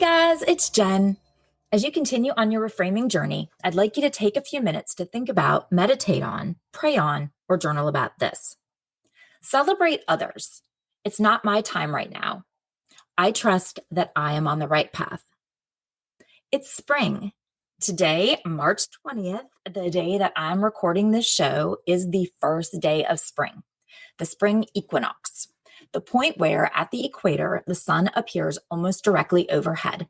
Guys, it's Jen. As you continue on your reframing journey, I'd like you to take a few minutes to think about, meditate on, pray on, or journal about this. Celebrate others. It's not my time right now. I trust that I am on the right path. It's spring. Today, March 20th, the day that I'm recording this show, is the first day of spring, the spring equinox, the point where at the equator, the sun appears almost directly overhead.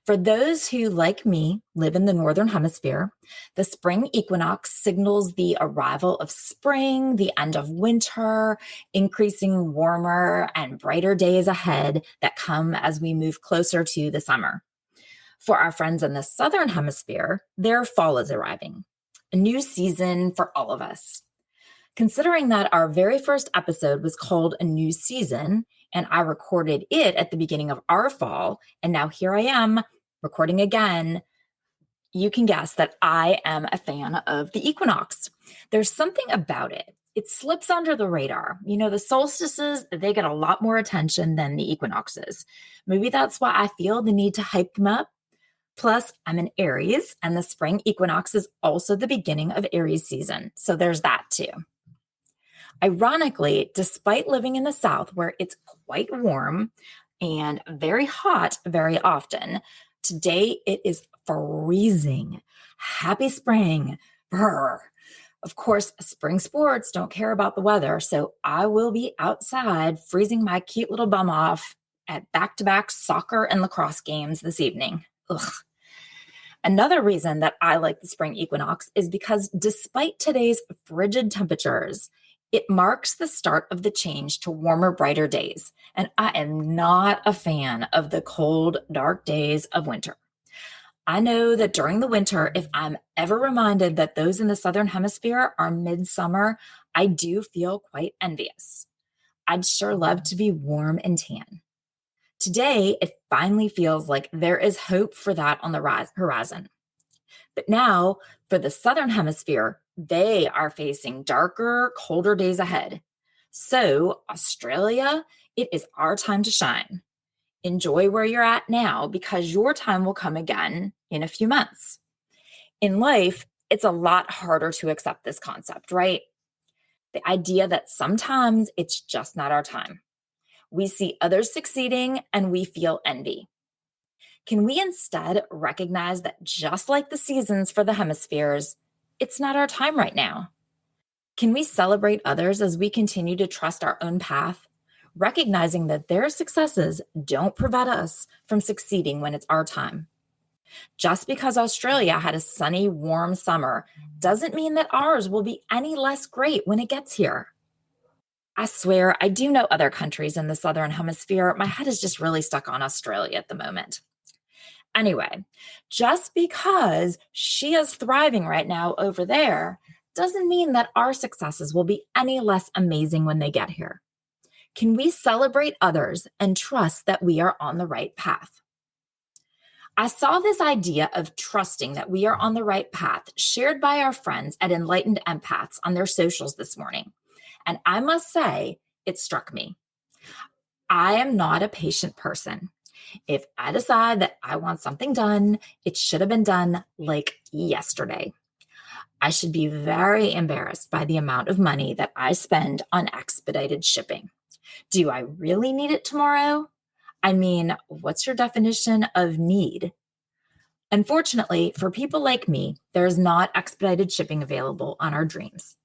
For those who, like me, live in the Northern Hemisphere, the spring equinox signals the arrival of spring, the end of winter, increasing warmer and brighter days ahead that come as we move closer to the summer. For our friends in the Southern Hemisphere, their fall is arriving, a new season for all of us. Considering that our very first episode was called A New Season, and I recorded it at the beginning of our fall, and now here I am recording again, you can guess that I am a fan of the equinox. There's something about it. It slips under the radar. You know, the solstices, they get a lot more attention than the equinoxes. Maybe that's why I feel the need to hype them up. Plus, I'm an Aries, and the spring equinox is also the beginning of Aries season. So there's that too. Ironically, despite living in the South where it's quite warm and very hot very often, today it is freezing. Happy spring. Brr. Of course, spring sports don't care about the weather, so I will be outside freezing my cute little bum off at back-to-back soccer and lacrosse games this evening. Ugh. Another reason that I like the spring equinox is because despite today's frigid temperatures, it marks the start of the change to warmer, brighter days, and I am not a fan of the cold, dark days of winter. I know that during the winter, if I'm ever reminded that those in the Southern Hemisphere are midsummer, I do feel quite envious. I'd sure love to be warm and tan. Today, it finally feels like there is hope for that on the horizon. But now, for the Southern Hemisphere, they are facing darker, colder days ahead. So, Australia, it is our time to shine. Enjoy where you're at now because your time will come again in a few months. In life, it's a lot harder to accept this concept, right? The idea that sometimes it's just not our time. We see others succeeding and we feel envy. Can we instead recognize that just like the seasons for the hemispheres, it's not our time right now? Can we celebrate others as we continue to trust our own path, recognizing that their successes don't prevent us from succeeding when it's our time? Just because Australia had a sunny, warm summer doesn't mean that ours will be any less great when it gets here. I swear, I do know other countries in the Southern Hemisphere. My head is just really stuck on Australia at the moment. Anyway, just because she is thriving right now over there doesn't mean that our successes will be any less amazing when they get here. Can we celebrate others and trust that we are on the right path? I saw this idea of trusting that we are on the right path shared by our friends at Enlightened Empaths on their socials this morning. And I must say, it struck me. I am not a patient person. If I decide that I want something done, it should have been done like yesterday. I should be very embarrassed by the amount of money that I spend on expedited shipping. Do I really need it tomorrow? I mean, what's your definition of need? Unfortunately, for people like me, there is not expedited shipping available on our dreams.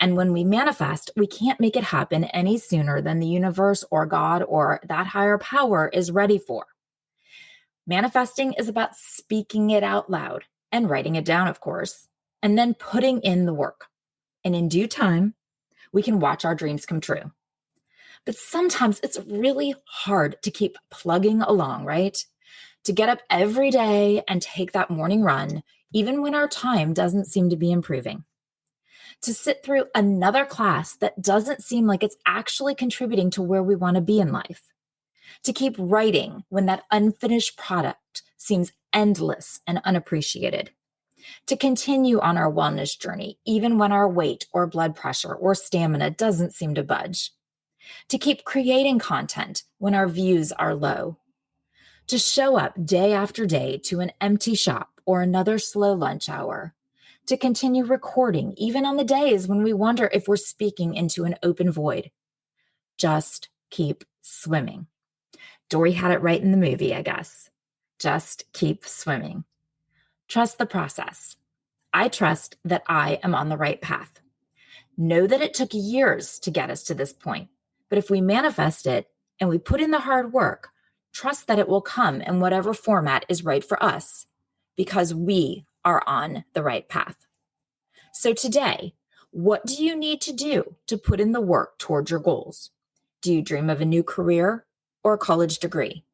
And when we manifest, we can't make it happen any sooner than the universe or God or that higher power is ready for. Manifesting is about speaking it out loud and writing it down, of course, and then putting in the work. And in due time, we can watch our dreams come true. But sometimes it's really hard to keep plugging along, right? To get up every day and take that morning run, even when our time doesn't seem to be improving. To sit through another class that doesn't seem like it's actually contributing to where we want to be in life. To keep writing when that unfinished product seems endless and unappreciated. To continue on our wellness journey, even when our weight or blood pressure or stamina doesn't seem to budge. To keep creating content when our views are low. to show up day after day to an empty shop or another slow lunch hour, to continue recording even on the days when we wonder if we're speaking into an open void. Just keep swimming. Dory had it right in the movie, I guess. Just keep swimming. Trust the process. I trust that I am on the right path. Know that it took years to get us to this point, but if we manifest it and we put in the hard work, trust that it will come in whatever format is right for us, because we are on the right path. So today, what do you need to do to put in the work toward your goals? Do you dream of a new career or a college degree?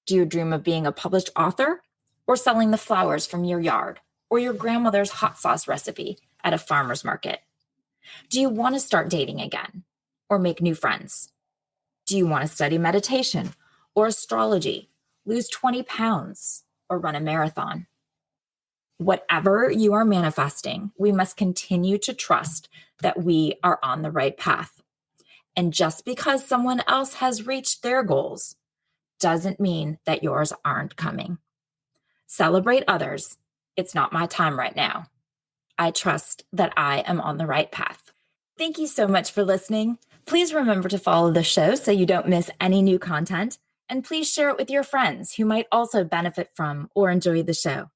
Do you dream of being a published author or selling the flowers from your yard or your grandmother's hot sauce recipe at a farmer's market? Do you want to start dating again or make new friends? Do you want to study meditation or astrology, lose 20 pounds, or run a marathon? Whatever you are manifesting, we must continue to trust that we are on the right path. And just because someone else has reached their goals doesn't mean that yours aren't coming. Celebrate others. It's not my time right now. I trust that I am on the right path. Thank you so much for listening. Please remember to follow the show so you don't miss any new content. And please share it with your friends who might also benefit from or enjoy the show.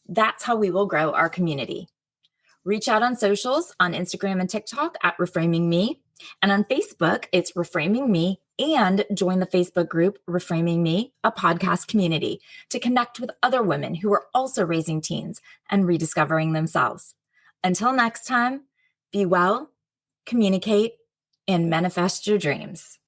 That's how we will grow our community. Reach out on socials on Instagram and TikTok at Reframing Me. And on Facebook, it's Reframing Me. And join the Facebook group Reframing Me, a podcast community, to connect with other women who are also raising teens and rediscovering themselves. Until next time, be well, communicate, and manifest your dreams.